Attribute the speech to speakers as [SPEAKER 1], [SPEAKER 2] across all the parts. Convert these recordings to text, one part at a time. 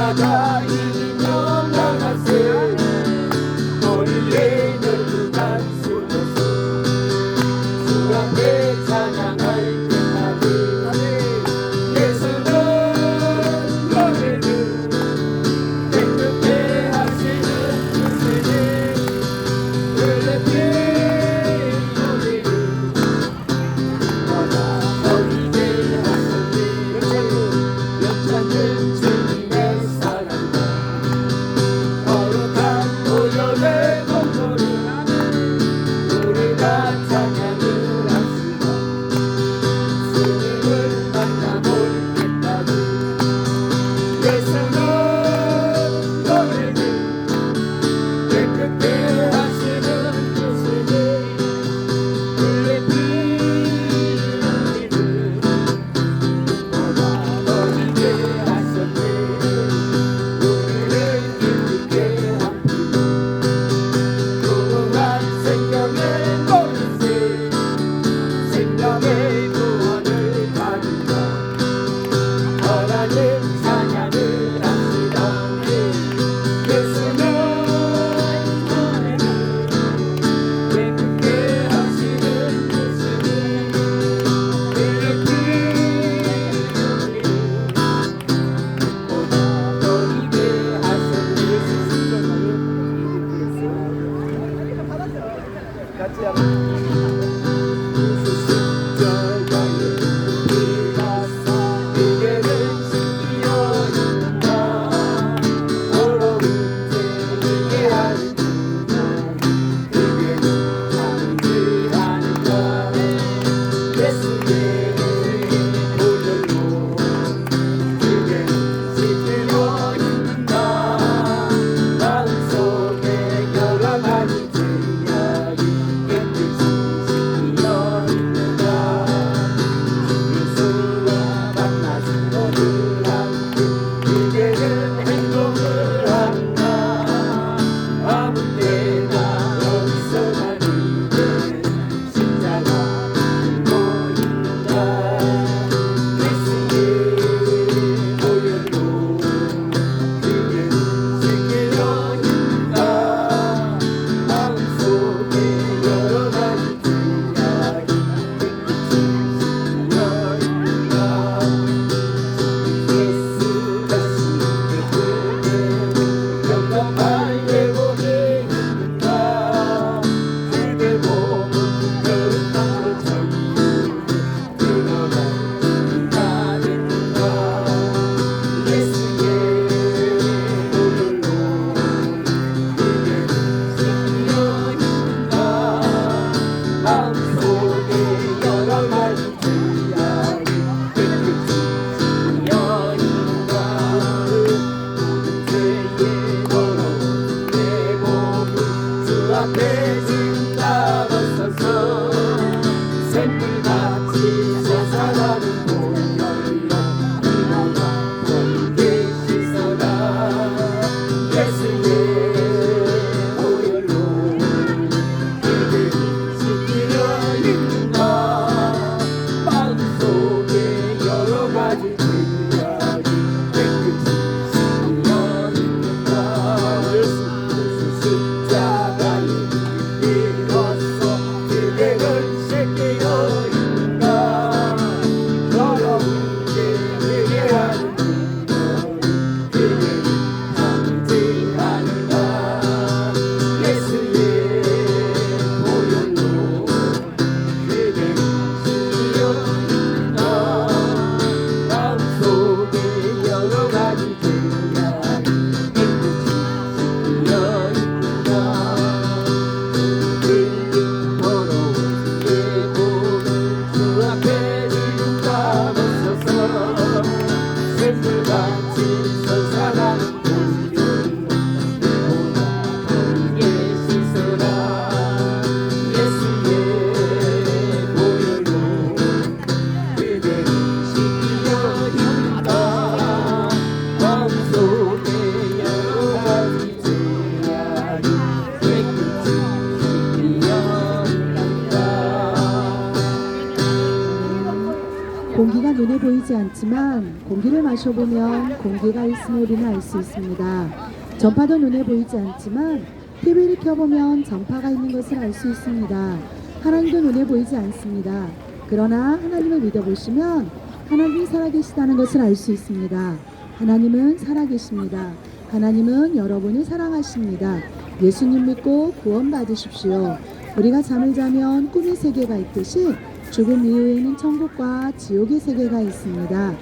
[SPEAKER 1] 십자가 이미 넘어갔을 머리에 널룩한 수로서 주 앞에 찬양할 때까지 예수는 너희를 깨끗게 하시는 주시니 그의 피 우리를 얻어 버리게 하셨니 여차는 주님의 사랑과 거룩한 보혈의 공로를 우리가 찬양을 합시다. 주님을 만나볼 때까지 예수는 너희를 깨끗게 하시는 주시니 그의 피 우리를 얻어 버리게 하셨니 우리를 기쁘게 합니다. 무궁한 생명의 노릇에 생명의 구원을 받으며 하나님 찬양을 합시다. 예수는 우리를 깨끗게 하시는 주시니 그의 피 우리를 얻어 버리게 하셨니 같이 십자가에 이게는 신기어 있는가 더러운 죄이게 하는 그게는 참지 않은가 예수의 보혈로 그게는 신기어 있는가 마음속에 여러 가지 죄악이 깨끗이 신기어 있는가 예수와 만나신 너를 함께 그게는 행복을 한다. 아무 때나 어디서나 이제 십자가 들고 있는가 예수의 보혈로 그게는 신기어 있는가 마음속에 여러 가지 죄악이 깨끗이 신기어 있는가 예수가 신의 영접할 예고에 있는가 그대 몸은 거룩한 정의로 들어가기가 됐는가 예수의 보혈로 그대는 신기어 있는가 마음속에 여러 가지 죄악이 깨끗이 신기어 있는가 모든 죄의 더러운 내 몸을 주 앞에 진다 벗어서 샘물같이 솟아나는 보혈로 이모가 버리게 씻어라 예수의 보혈로 그대는 신기어 있는가 마음속에 여러 가지 죄악이 깨끗이 신기어 있는가 예수 십자가에 이어서 그대는 신기어 있는가 더러운 죄를 하는 그대는 참지 않는가 예수의 보혈로 그대는 신기어 있는가 마음속에 여러 가지 죄악이 깨끗이 신기어 있는가 흘린 더러운 내 몸을 주 앞에 들다 벗어서 샘물같이 솟아나는 보혈로 이모가 버리게 씻어라 예수의 보혈로 그대는 신기어 있는가 마음속에 여러 가지 죄악이 깨끗이 신기어 있는가
[SPEAKER 2] 공기가 눈에 보이지 보이지 않지만 공기를 마셔보면 공기가 있음을 우리는 알 수 있습니다. 전파도 눈에 보이지 않지만 TV를 켜보면 전파가 있는 것을 알 수 있습니다. 하나님도 눈에 보이지 않습니다. 그러나 하나님을 믿어보시면 하나님이 살아계시다는 것을 알 수 있습니다. 하나님은 살아계십니다. 하나님은 여러분을 사랑하십니다. 예수님 믿고 구원 받으십시오. 우리가 잠을 자면 꿈의 세계가 있듯이 죽음 이후에는 천국과 지옥의 세계가 있습니다.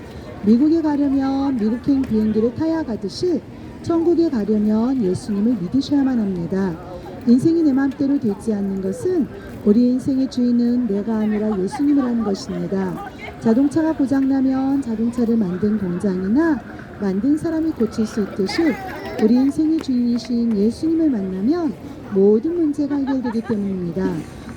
[SPEAKER 2] 미국에 가려면 미국행 비행기를 타야 가듯이 천국에 가려면 예수님을 믿으셔야만 합니다. 인생이 내 마음대로 되지 않는 것은 우리 인생의 주인은 내가 아니라 예수님이라는 것입니다. 자동차가 고장나면 자동차를 만든 공장이나 만든 사람이 고칠 수 있듯이 우리 인생의 주인이신 예수님을 만나면 모든 문제가 해결되기 때문입니다.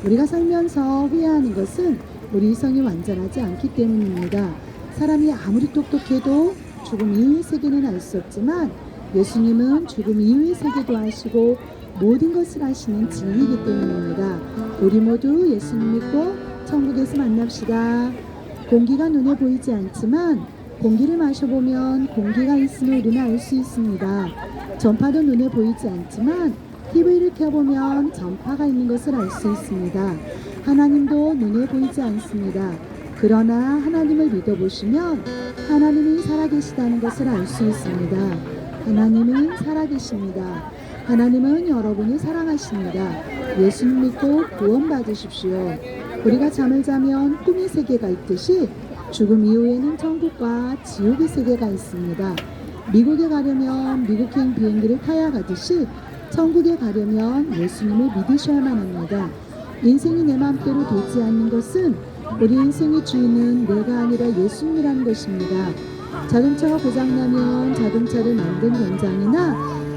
[SPEAKER 2] 우리가 살면서 후회하는 것은 우리 이성이 완전하지 않기 때문입니다. 사람이 아무리 똑똑해도 죽음 이후의 세계는 알 수 없지만 예수님은 죽음 이후의 세계도 아시고 모든 것을 아시는 진리이기 때문입니다. 우리 모두 예수님 믿고 천국에서 만납시다. 공기가 눈에 보이지 않지만 공기를 마셔보면 공기가 있음을 우리는 알 수 있습니다. 전파도 눈에 보이지 않지만 TV를 켜보면 전파가 있는 것을 알 수 있습니다. 하나님도 눈에 보이지 않습니다. 그러나 하나님을 믿어보시면 하나님이 살아계시다는 것을 알 수 있습니다. 하나님은 살아계십니다. 하나님은 여러분을 사랑하십니다. 예수님 믿고 구원 받으십시오. 우리가 잠을 자면 꿈의 세계가 있듯이 죽음 이후에는 천국과 지옥의 세계가 있습니다. 미국에 가려면 미국행 비행기를 타야 가듯이 천국에 가려면 예수님을 믿으셔야만 합니다. 인생이 내 마음대로 되지 않는 것은 우리 인생의 주인은 내가 아니라 예수님이라는 것입니다. 자동차가 고장나면 자동차를 만든 공장이나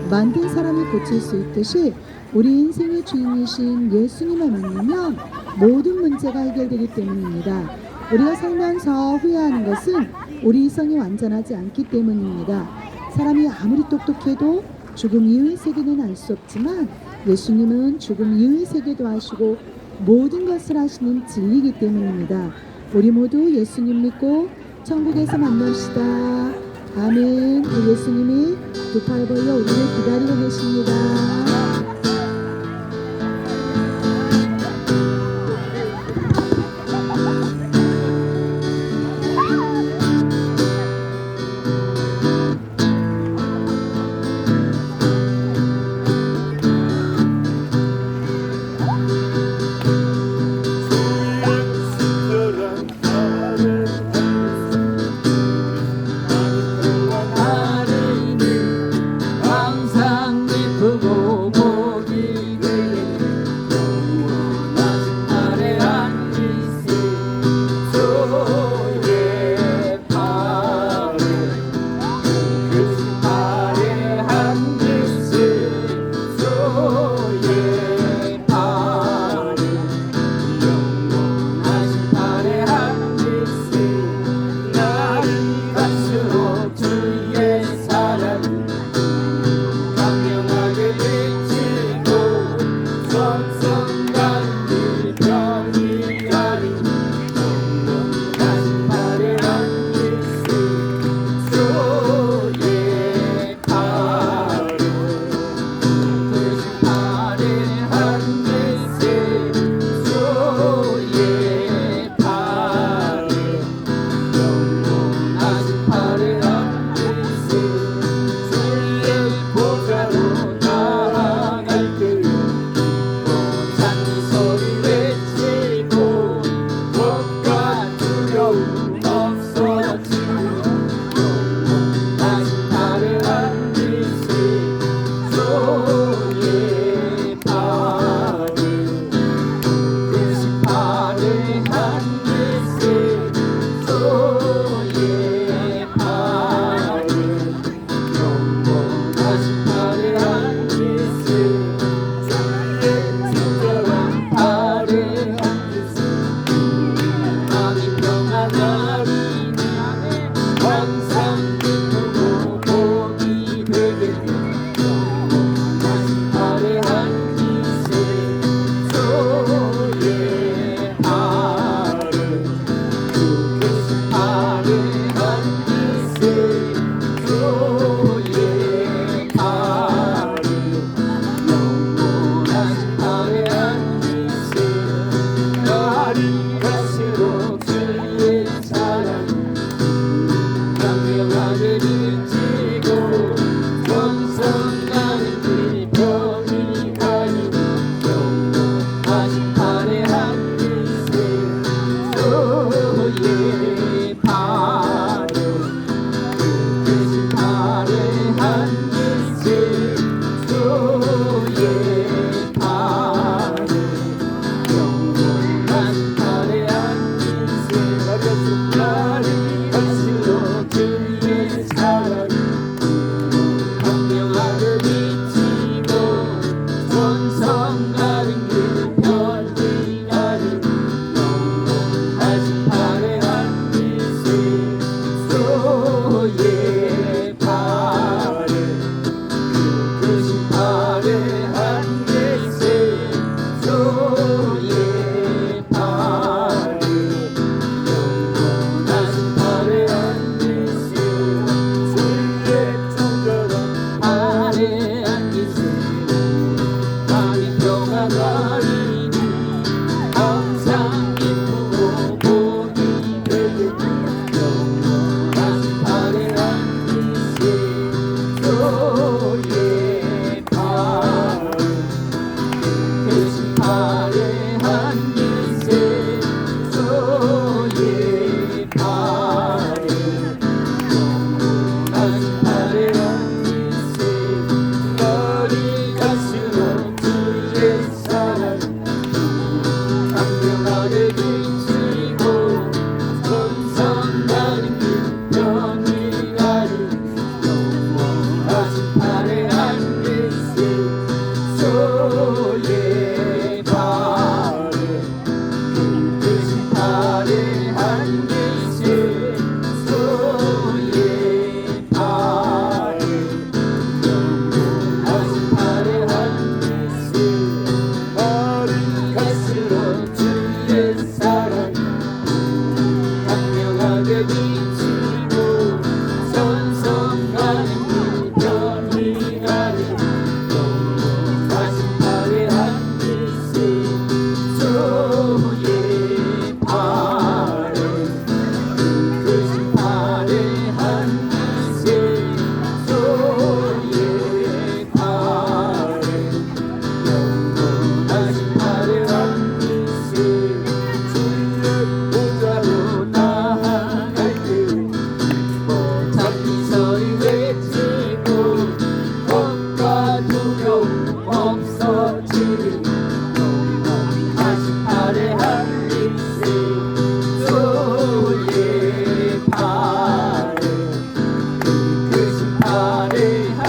[SPEAKER 2] 만든 사람이 고칠 수 있듯이 우리 인생의 주인이신 예수님을 만나면 모든 문제가 해결되기 때문입니다. 우리가 살면서 후회하는 것은 우리 이성이 완전하지 않기 때문입니다. 사람이 아무리 똑똑해도 죽음 이후의 세계는 알 수 없지만 예수님은 죽음 이후의 세계도 아시고 모든 것을 아시는 진리이기 때문입니다. 우리 모두 예수님 믿고 천국에서 만납시다. 아멘. 그 예수님이 두 팔 벌려 우리를 기다리고 계십니다.
[SPEAKER 1] 나를 항상 기쁘고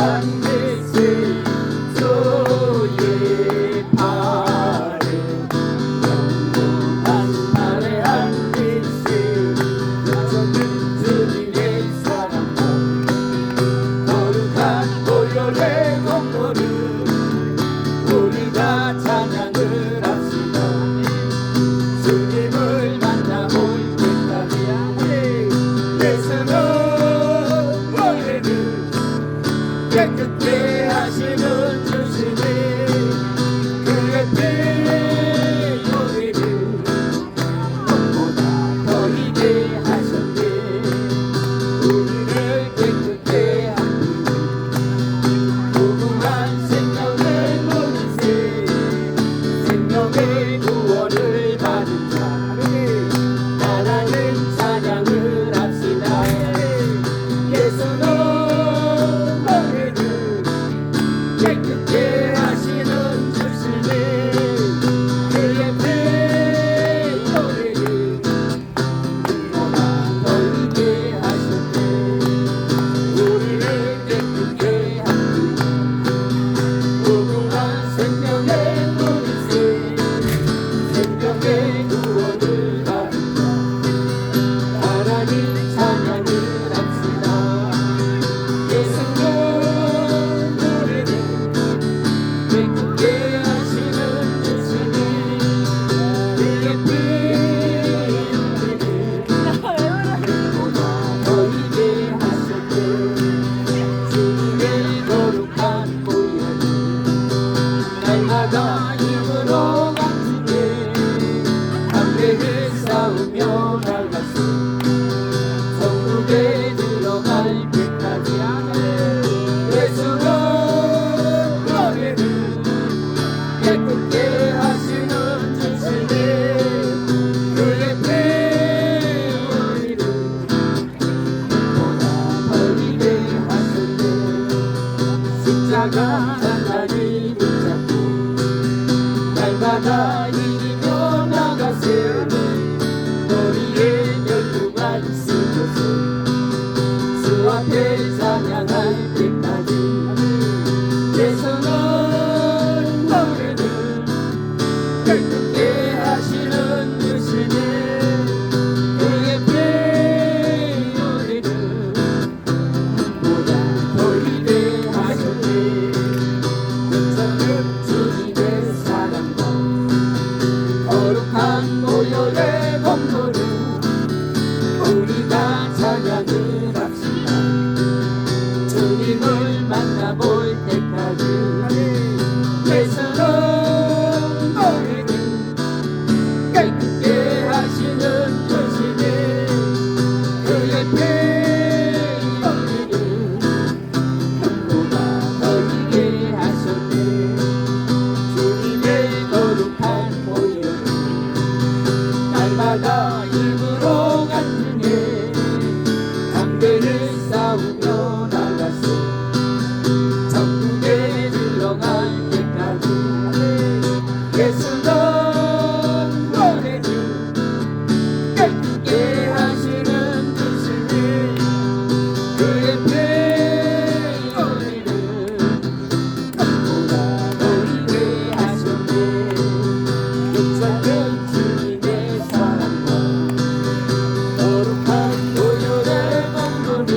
[SPEAKER 1] 한 글씨 주의 발에 영원한 발에 한 글씨 저는 주님의 사랑과 거룩한 보혈의 공로를 우리가 찬양을 합시다. 주님을 만나볼 때까지 예수는 우리를 깨끗게 하시는 주시니 그의 피 우리를 꽃보다 더 이게 하셨네. 우리를 깨끗게 하니 무궁한 생명의 문세 생명의 구원을 받은 자 하나님 찬양을 합시다. 예수는 우리를 깨끗게 하시는 주시니 그의 피 우리를 보다 떨게 하셨네. 우리를 깨끗게 하니 무궁한 생명의 문세 생명의 구원을 받은 자 하나님 찬양을 합시다. 예수는 우리를 깨끗게 하시는 주시니 그의 피 우리를 보다 더 이게 하셨네. 주님의 거룩한 보혈이 날마다 입으로 감추게 담대를 쌓으며 나갔어. 천국에 들어갈 때까지 예수는 우리를 깨끗게 하시는 주시니 그의 피 우리를 보다 벌리게 하셨네. 십자가 장난이 붙잡고 날마다 이기며 나가세. 머리에 멸류관 쓰고서 주 앞에 찬양할 때까지 예수는 우리를 깨끗게 하시는 주시니 그의 피 우리를 보다 더 이게 하셨네. 주님의 사랑과 거룩한 보혈의 공로를 우리가 찬양을 합시다. 주님을 만나볼 때까지 예수는 우리를 깨끗게 하시는 주시니 그의 피 우리를 보다 더 이게 하셨네. 주님의 거룩한 보혈 날마다 입으로 간증해 담대를 쌓으며 나갔어. 천국에 들어갈 때까지 예수는 우리를 깨끗게 하시는 주시니 그의 피 우리를 보다 더 이게 하셨네. 괜찮은 주님의 사랑과 거룩한 보혈의 공로를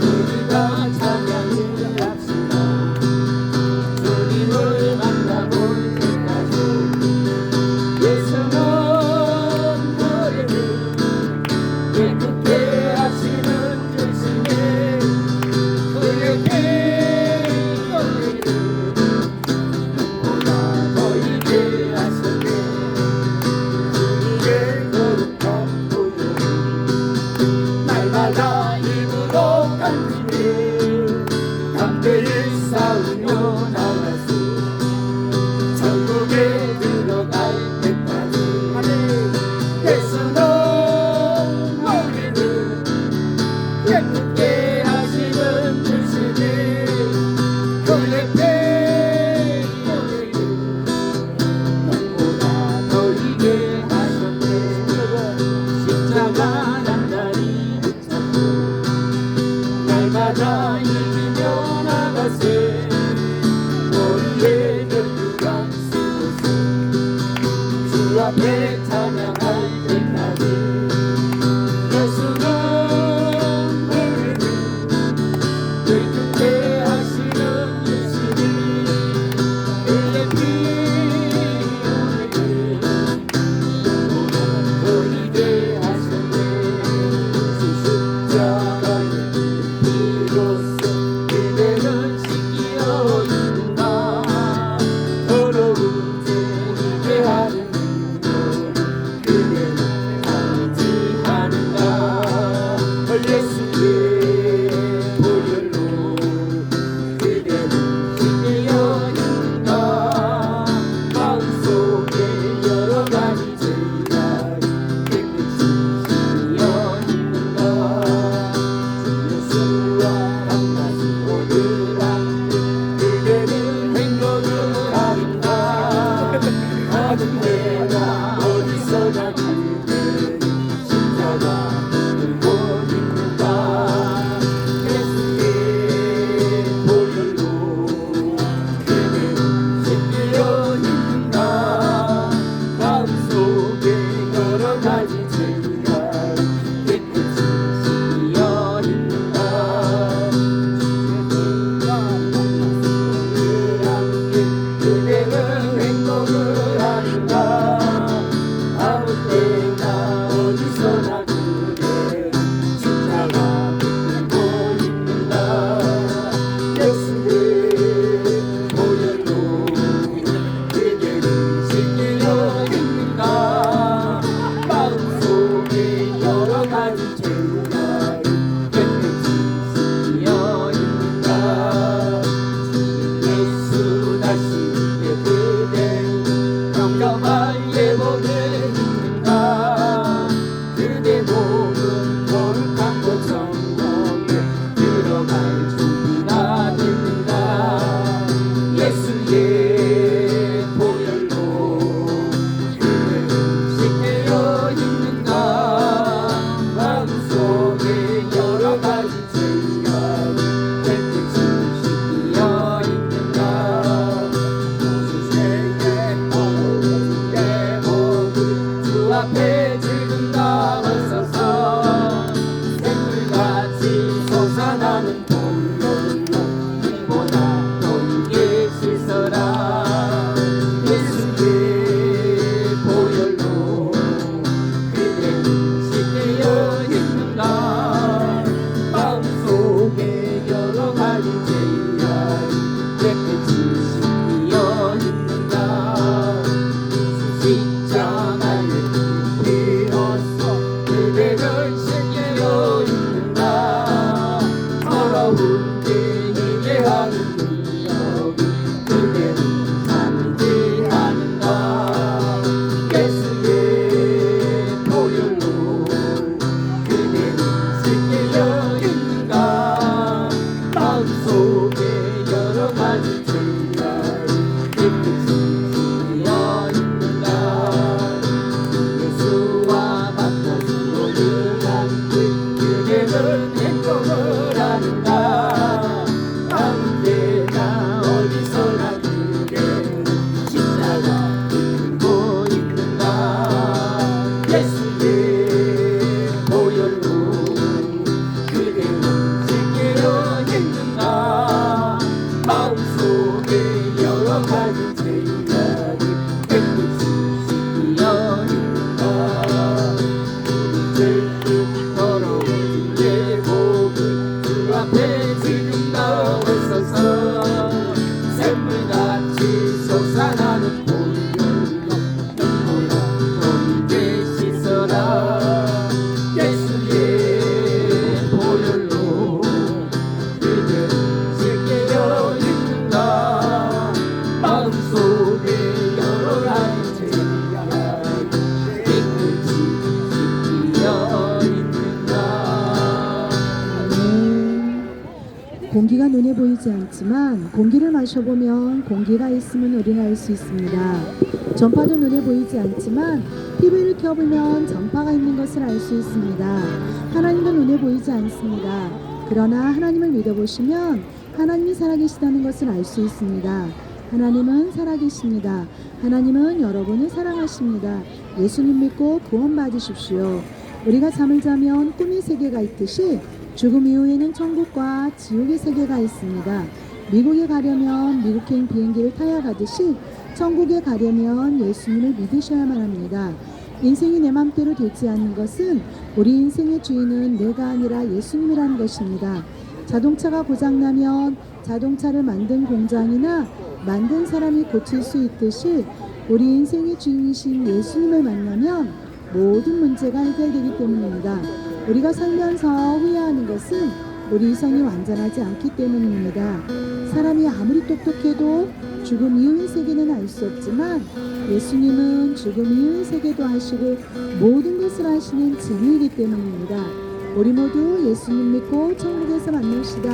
[SPEAKER 1] 우리가 찬양을 합시다. 주님을 만나볼 때까지 예수는 우리를 깨끗게 하시는 주시니 그의 피 우리를 보다 더 이게 하셨네. 주님의 거룩한 보혈 날마다 입으로 간증해 담대를 쌓으며 나갔어. 천국에 들어갈 때까지 예수는 우리를 깨끗게 하시는 주시니 그의 피 우리를 보다 더 이게 하셨네. 십자가 단단히 붙잡고 날마다 섬기며 나가세 머리에 면류관 쓰고서 주 앞에 찬양할 때까지 예수는 우리를 들뜨게 하시는 예수님 그의 피 우리를 거리게 하셨네 십자가의 피로써 그대는 씻기어 있는가 더러운 죄 하는 그대는 알지 않은가 예수의 보혈로 그대는 씻기어 있는가 마음속에 여러 가지 죄가 깨끗이 씻기어 있는가 예수와 만나신 오늘 함께 그대는 행복을 하는가 아는 내가 어디서나 그대는 십자가 들고 있는가 예수의 보혈로 그대는 씻기어 있는가 마음속에 여러 가지 죄가 깨끗이 씻기어 있는가 주님과 만났음을 함께 그대는 행복을 하는가 아무 때나 어디서나 그대 십자가 들고 있는가 예수의 보혈로 그대는 씻기어 있는가 마음속에 여러 가지 죄가 깨끗이 씻기어 있는가 예수 다시 그대 영접할 예복을 입는가 그대 몸은 거룩한 곳 성공에 들어갈 준비가 됐는가 예수의 보혈로 그대는 씻기어 있는가 마음속에 여러 가지 죄가 깨끗이 씻기어 있는가 주 앞에 지금 나와서서 샘물같이 솟아나는 보혈로 이보다 더 이게 씻어라 예수의 보혈로 그대는 씻기어 있는가 마음속에 여러 가지 죄가 깨끗이 씻기어 있는가 십자가의 피로써 그대를 씻기어 있는가 더러운 죄 이게 하는 능력이 그대는 참지 않은가 예수의 보혈로 그대는 씻기어 있는가 마음속에 여러 가지 죄가 깨끗이 씻기어 있는가 예수와 만나신 오늘 함께 그대는 행복을 하는가 아무 때나 어디서나 그대는 십자가 들고 있는가 예수의 보혈로 그대는 씻기어 있는가 마음속에 여러 가지 죄가 깨끗이 씻기어 있는가 우리 더러운 예복을 주 앞에 지금 나와서서 샘물같이 솟아나는 보혈로 눈보라 너희게 씻어라 예수의 보혈로 그대는 씻기어 있는가 마음속에 여러 가지 죄가 깨끗이 씻기어 있는가
[SPEAKER 2] 공기가 눈에 보이지 않지만 공기를 마셔보면 공기가 있음은 우리는 알 수 있습니다. 전파도 눈에 보이지 않지만 TV를 켜보면 전파가 있는 것을 알 수 있습니다. 하나님도 눈에 보이지 않습니다. 그러나 하나님을 믿어보시면 하나님이 살아계시다는 것을 알 수 있습니다. 하나님은 살아계십니다. 하나님은 여러분을 사랑하십니다. 예수님 믿고 구원받으십시오. 우리가 잠을 자면 꿈의 세계가 있듯이 죽음 이후에는 천국과 지옥의 세계가 있습니다. 미국에 가려면 미국행 비행기를 타야 가듯이 천국에 가려면 예수님을 믿으셔야만 합니다. 인생이 내 맘대로 되지 않는 것은 우리 인생의 주인은 내가 아니라 예수님이라는 것입니다. 자동차가 고장나면 자동차를 만든 공장이나 만든 사람이 고칠 수 있듯이 우리 인생의 주인이신 예수님을 만나면 모든 문제가 해결되기 때문입니다. 우리가 살면서 후회하는 것은 우리 이성이 완전하지 않기 때문입니다. 사람이 아무리 똑똑해도 죽음 이후의 세계는 알 수 없지만 예수님은 죽음 이후의 세계도 하시고 모든 것을 하시는 진리이기 때문입니다. 우리 모두 예수님 믿고 천국에서 만납시다.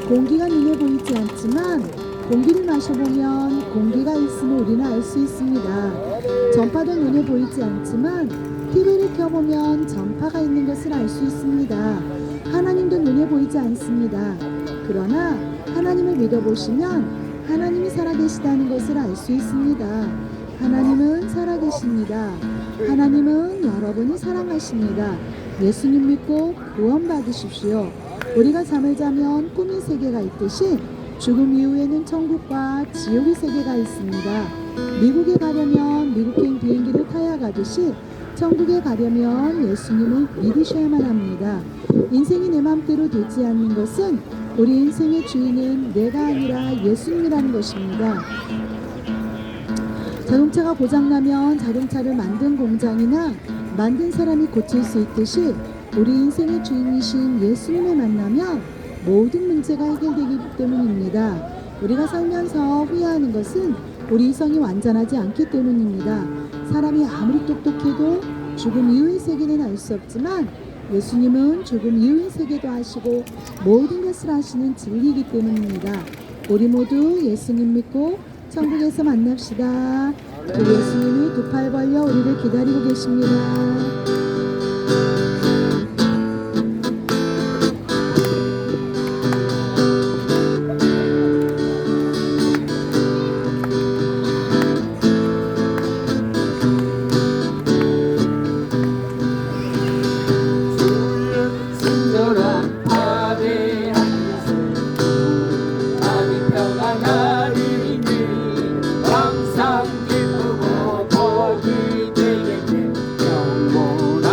[SPEAKER 2] 공기가 눈에 보이지 않지만 공기를 마셔보면 공기가 있음을 우리는 알 수 있습니다. 전파도 눈에 보이지 않지만 TV를 켜보면 전파가 있는 것을 알 수 있습니다. 하나님도 눈에 보이지 않습니다. 그러나 하나님을 믿어보시면 하나님이 살아계시다는 것을 알 수 있습니다. 하나님은 살아계십니다. 하나님은 여러분을 사랑하십니다. 예수님 믿고 구원받으십시오. 우리가 잠을 자면 꿈의 세계가 있듯이 죽음 이후에는 천국과 지옥의 세계가 있습니다. 미국에 가려면 미국행 비행기를 타야 가듯이 천국에 가려면 예수님을 믿으셔야만 합니다. 인생이 내 맘대로 되지 않는 것은 우리 인생의 주인은 내가 아니라 예수님이라는 것입니다. 자동차가 고장나면 자동차를 만든 공장이나 만든 사람이 고칠 수 있듯이 우리 인생의 주인이신 예수님을 만나면 모든 문제가 해결되기 때문입니다. 우리가 살면서 후회하는 것은 우리 이성이 완전하지 않기 때문입니다. 사람이 아무리 똑똑해도 죽음 이후의 세계는 알 수 없지만 예수님은 죽음 이후의 세계도 하시고 모든 것을 하시는 진리이기 때문입니다. 우리 모두 예수님 믿고 천국에서 만납시다. 우리 예수님이 두 팔 벌려 우리를 기다리고 계십니다.
[SPEAKER 1] 친절한 아내 한곳에 아기 뼈가 나리니 항상 기쁘고 복이 되겠네 영원한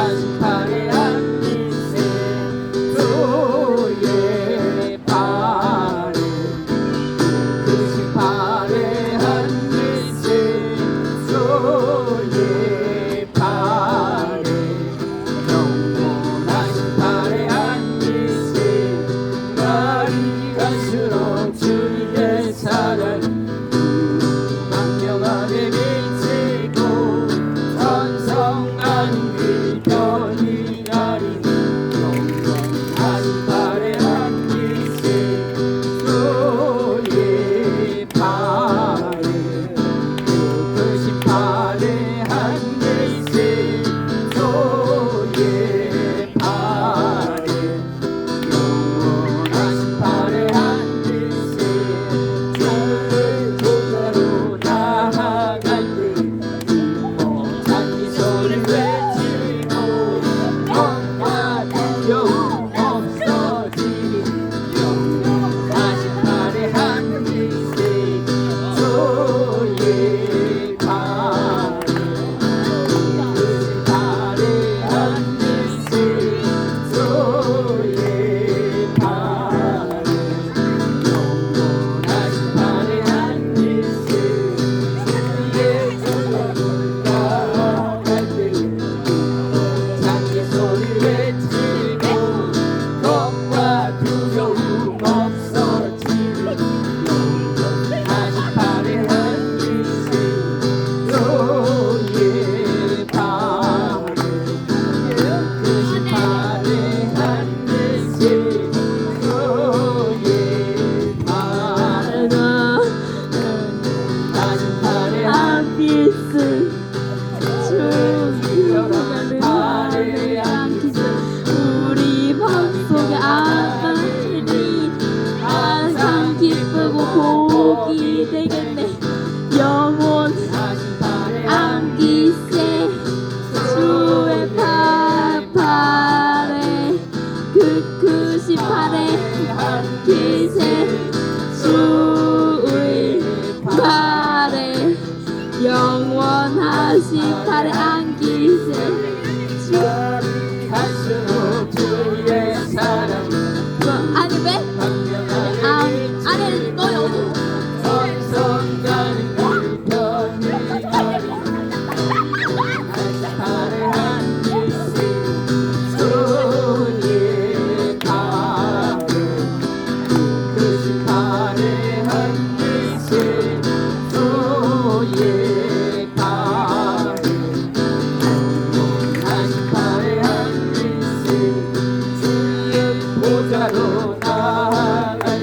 [SPEAKER 3] 복이 되겠네. 영원 안기세 주의 팔에 그 크신 팔에 안기세 주의 팔에 영원하신 팔에 안기세
[SPEAKER 1] 갈수록 주의 사랑
[SPEAKER 3] 아니 왜? 아니 너희 어디?
[SPEAKER 1] 선가는 불편이 팔에 안기세 주의 팔에 크신 팔에 안기세 주의 팔에 다시 팔에 안기세 주의 보좌로 나아갈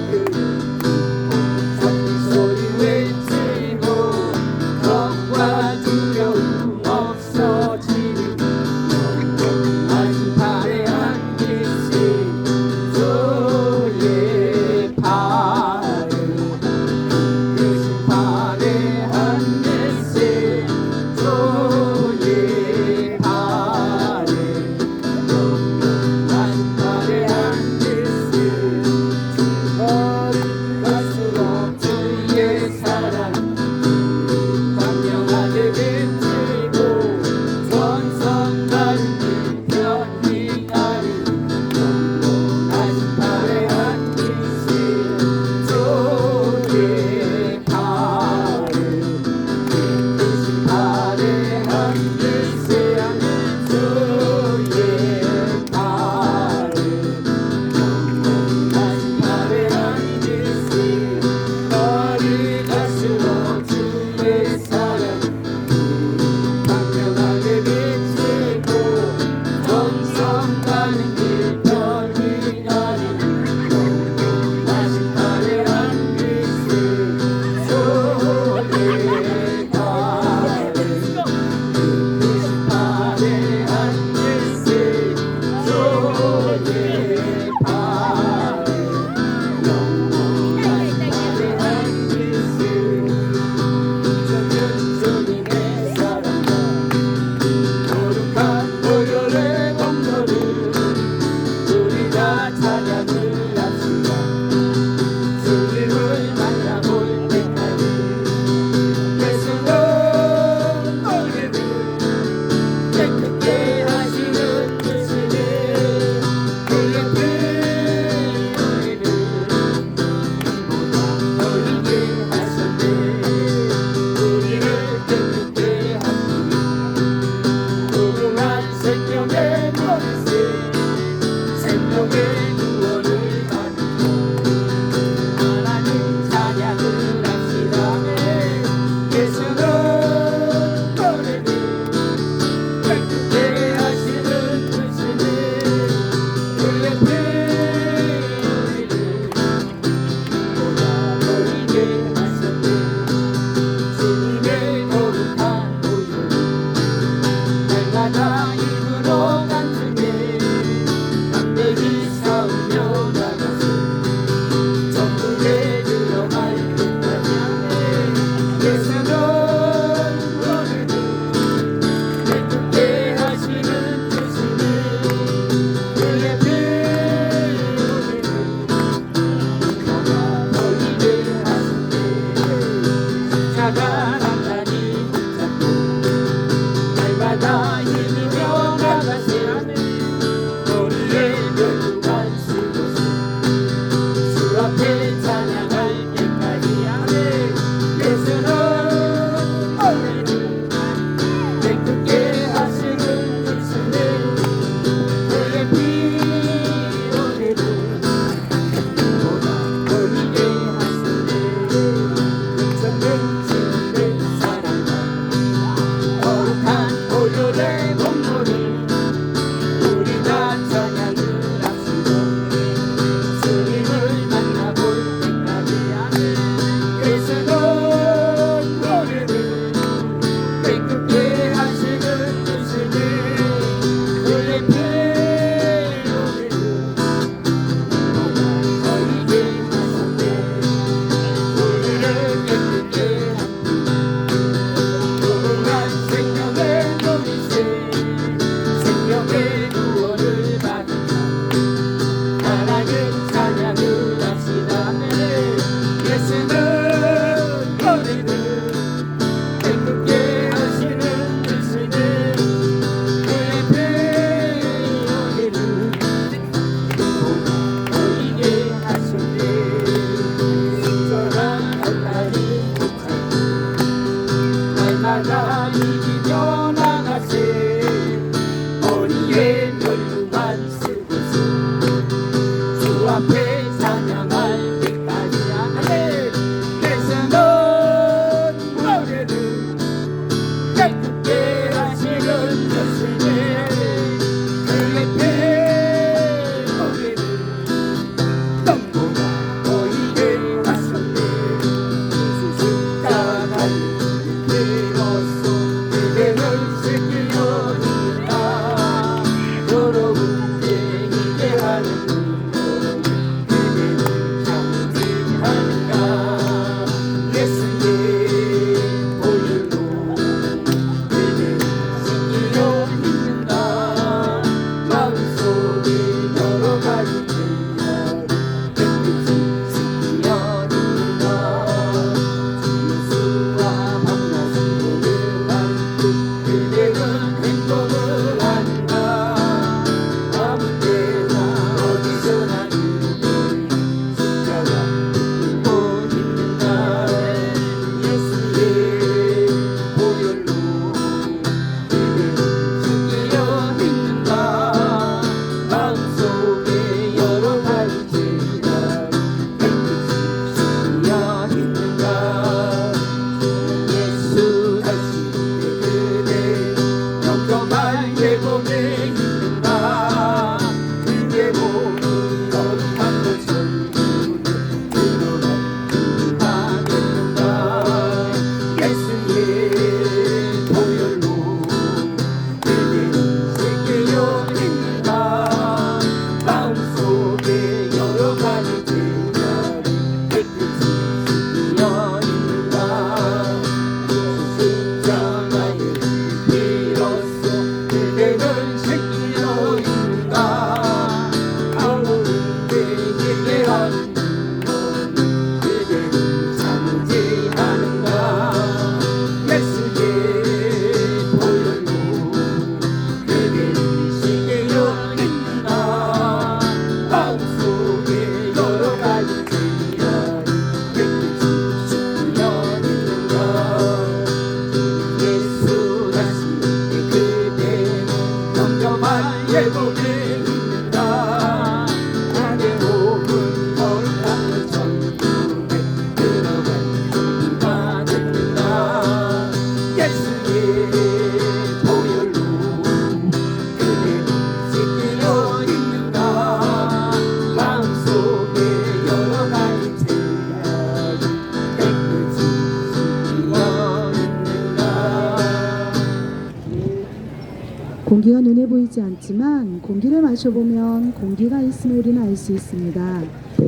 [SPEAKER 2] 눈에 보이지 않지만 공기를 마셔보면 공기가 있음을 우리는 알 수 있습니다.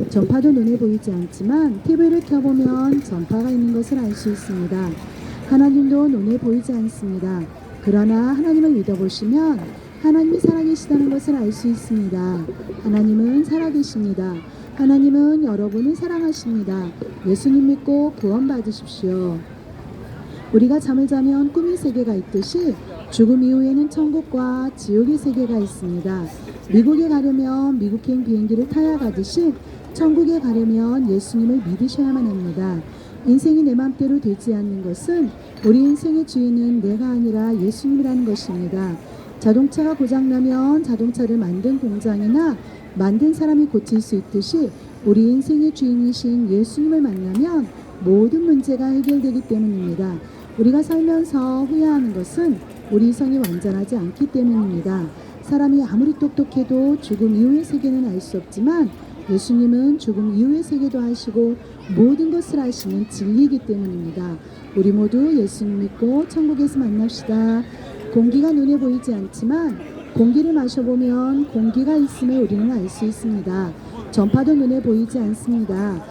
[SPEAKER 2] 전파도 눈에 보이지 않지만 TV를 켜보면 전파가 있는 것을 알 수 있습니다. 하나님도 눈에 보이지 않습니다. 그러나 하나님을 믿어보시면 하나님이 살아계시다는 것을 알 수 있습니다. 하나님은 살아계십니다. 하나님은 여러분을 사랑하십니다. 예수님 믿고 구원받으십시오. 우리가 잠을 자면 꿈의 세계가 있듯이 죽음 이후에는 천국과 지옥의 세계가 있습니다. 미국에 가려면 미국행 비행기를 타야 가듯이 천국에 가려면 예수님을 믿으셔야만 합니다. 인생이 내 맘대로 되지 않는 것은 우리 인생의 주인은 내가 아니라 예수님이라는 것입니다. 자동차가 고장나면 자동차를 만든 공장이나 만든 사람이 고칠 수 있듯이 우리 인생의 주인이신 예수님을 만나면 모든 문제가 해결되기 때문입니다. 우리가 살면서 후회하는 것은 우리 이성이 완전하지 않기 때문입니다. 사람이 아무리 똑똑해도 죽음 이후의 세계는 알 수 없지만 예수님은 죽음 이후의 세계도 아시고 모든 것을 아시는 진리이기 때문입니다. 우리 모두 예수님 믿고 천국에서 만납시다. 공기가 눈에 보이지 않지만 공기를 마셔보면 공기가 있음을 우리는 알 수 있습니다. 전파도 눈에 보이지 않습니다.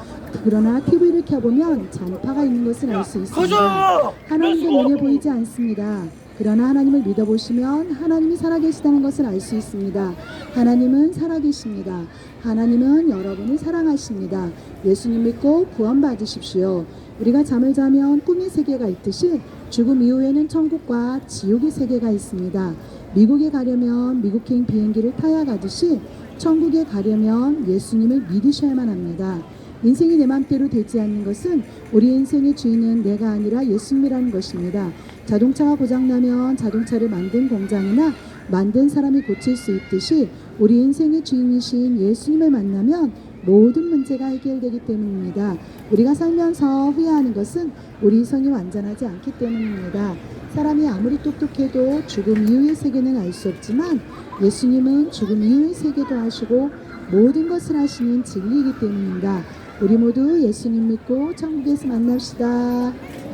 [SPEAKER 2] 그러나 TV를 켜보면 전파가 있는 것을 알 수 있습니다. 하나님도 눈에 보이지 않습니다. 그러나 하나님을 믿어보시면 하나님이 살아계시다는 것을 알 수 있습니다. 하나님은 살아계십니다. 하나님은 여러분을 사랑하십니다. 예수님 믿고 구원받으십시오. 우리가 잠을 자면 꿈의 세계가 있듯이 죽음 이후에는 천국과 지옥의 세계가 있습니다. 미국에 가려면 미국행 비행기를 타야 가듯이 천국에 가려면 예수님을 믿으셔야만 합니다. 인생이 내 맘대로 되지 않는 것은 우리 인생의 주인은 내가 아니라 예수님이라는 것입니다. 자동차가 고장나면 자동차를 만든 공장이나 만든 사람이 고칠 수 있듯이 우리 인생의 주인이신 예수님을 만나면 모든 문제가 해결되기 때문입니다. 우리가 살면서 후회하는 것은 우리 이성이 완전하지 않기 때문입니다. 사람이 아무리 똑똑해도 죽음 이후의 세계는 알 수 없지만 예수님은 죽음 이후의 세계도 아시고 모든 것을 아시는 진리이기 때문입니다. 우리 모두 예수님 믿고 천국에서 만납시다.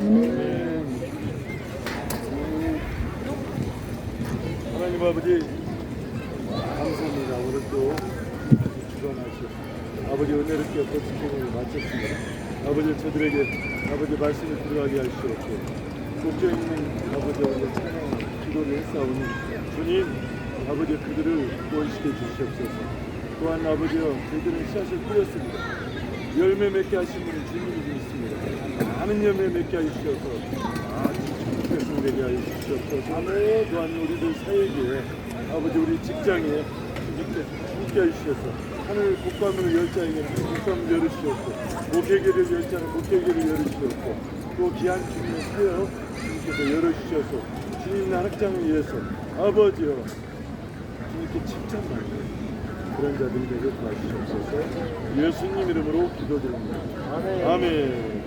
[SPEAKER 2] 아멘.
[SPEAKER 4] 하나님 아버지 감사합니다. 오늘 또 주관하시고 아버지 은혜롭게 고치심을 마쳤습니다. 아버지 저들에게 아버지 말씀을 들어가게 하시옵고 속죄 있는 아버지 오늘 찬양 기도를 했사오니 주님 아버지 그들을 구원시켜 주시옵소서. 또한 아버지여 저희들은 씨앗을 뿌렸습니다. 열매 맺게 하시는 주님이 있습니다. 많은 열매 맺게 하시옵소서. 주님께서 되게 하여 주시옵소서. 또한 우리들 사역에 아버지 우리 직장에 주님께서 함께 하시옵소서. 하늘 복감을 열 자에게 복감을 열으시옵고 목회계를 열 자는 목회계를 열으시옵고 또 귀한 주님의 사역 주님께서 열어주셔서 주님 나락장을 위해서 아버지여 주님께 칭찬받는 그런 자들이 되게 도와주시옵소서. 예수님 이름으로 기도드립니다. 아멘.